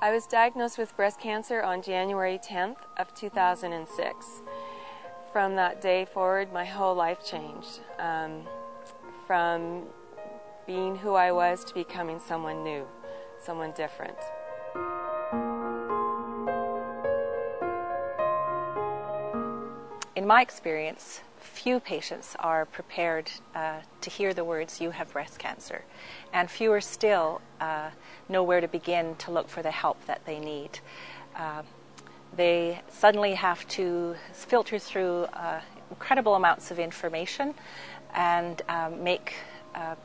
I was diagnosed with breast cancer on January 10th of 2006. From that day forward, my whole life changed. From being who I was to becoming someone new, someone different. In my experience, few patients are prepared to hear the words, "you have breast cancer," and fewer still know where to begin to look for the help that they need. They suddenly have to filter through incredible amounts of information and make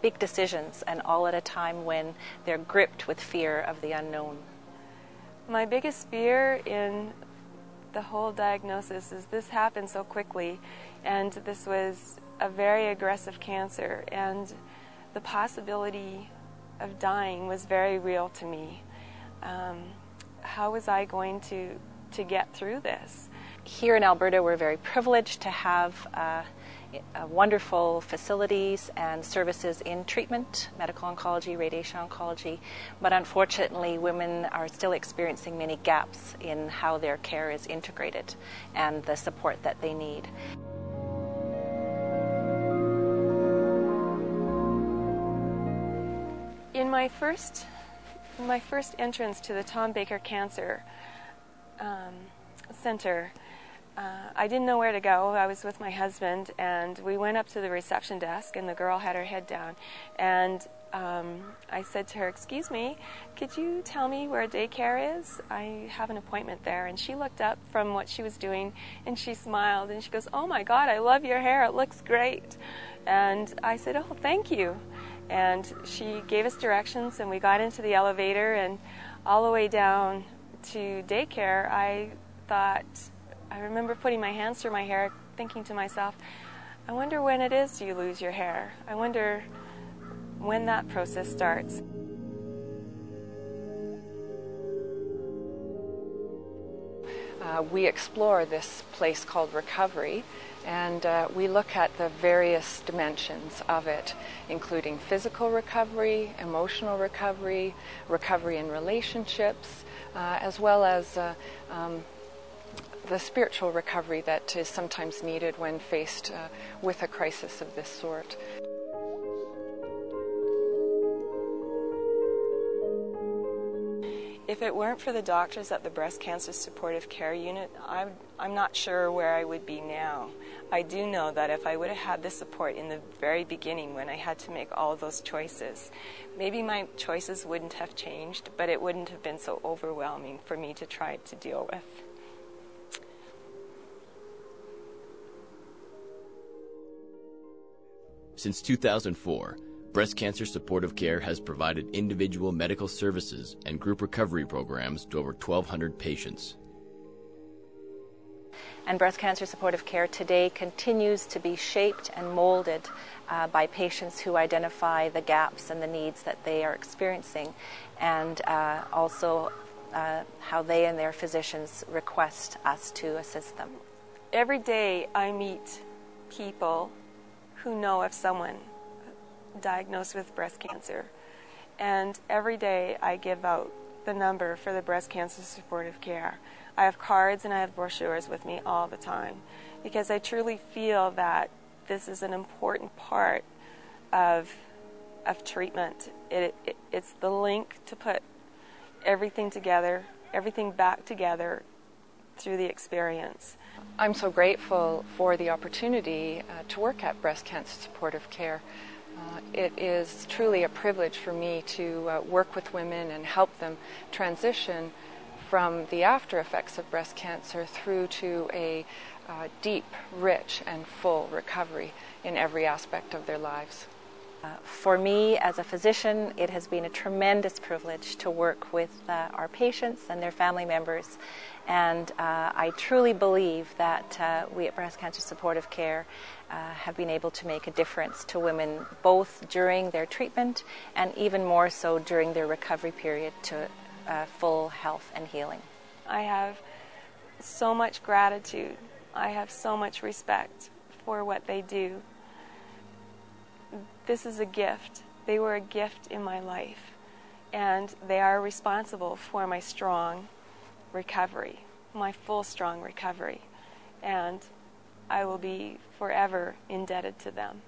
big decisions, and all at a time when they're gripped with fear of the unknown. My biggest fear in the whole diagnosis is this happened so quickly, and this was a very aggressive cancer, and the possibility of dying was very real to me. How was I going to get through this? Here in Alberta, we're very privileged to have wonderful facilities and services in treatment, medical oncology, radiation oncology, but unfortunately women are still experiencing many gaps in how their care is integrated and the support that they need. In my first entrance to the Tom Baker Cancer Center, I didn't know where to go. I was with my husband, and we went up to the reception desk, and the girl had her head down. And I said to her, "Excuse me, could you tell me where daycare is? I have an appointment there." And she looked up from what she was doing, and she smiled, and she goes, "Oh my God, I love your hair. It looks great." And I said, "Oh, thank you." And she gave us directions, and we got into the elevator, and all the way down to daycare, I remember putting my hands through my hair, thinking to myself, I wonder when it is you lose your hair. I wonder when that process starts. We explore this place called recovery, and we look at the various dimensions of it, including physical recovery, emotional recovery, recovery in relationships, as well as the spiritual recovery that is sometimes needed when faced with a crisis of this sort. If it weren't for the doctors at the Breast Cancer Supportive Care Unit, I'm not sure where I would be now. I do know that if I would have had the support in the very beginning when I had to make all of those choices, maybe my choices wouldn't have changed, but it wouldn't have been so overwhelming for me to try to deal with. Since 2004, Breast Cancer Supportive Care has provided individual medical services and group recovery programs to over 1,200 patients. And breast cancer supportive care today continues to be shaped and molded by patients who identify the gaps and the needs that they are experiencing, and also how they and their physicians request us to assist them. Every day I meet people who know of someone diagnosed with breast cancer, and every day I give out the number for the breast cancer supportive care. I have cards and I have brochures with me all the time, because I truly feel that this is an important part of treatment. It's the link to put everything together, everything back together through the experience. I'm so grateful for the opportunity to work at Breast Cancer Supportive Care. It is truly a privilege for me to work with women and help them transition from the after effects of breast cancer through to a deep, rich, and full recovery in every aspect of their lives. For me, as a physician, it has been a tremendous privilege to work with our patients and their family members, and I truly believe that we at Breast Cancer Supportive Care have been able to make a difference to women both during their treatment and even more so during their recovery period to full health and healing. I have so much gratitude. I have so much respect for what they do. This is a gift. They were a gift in my life. and they are responsible for my strong recovery, my full strong recovery, and I will be forever indebted to them.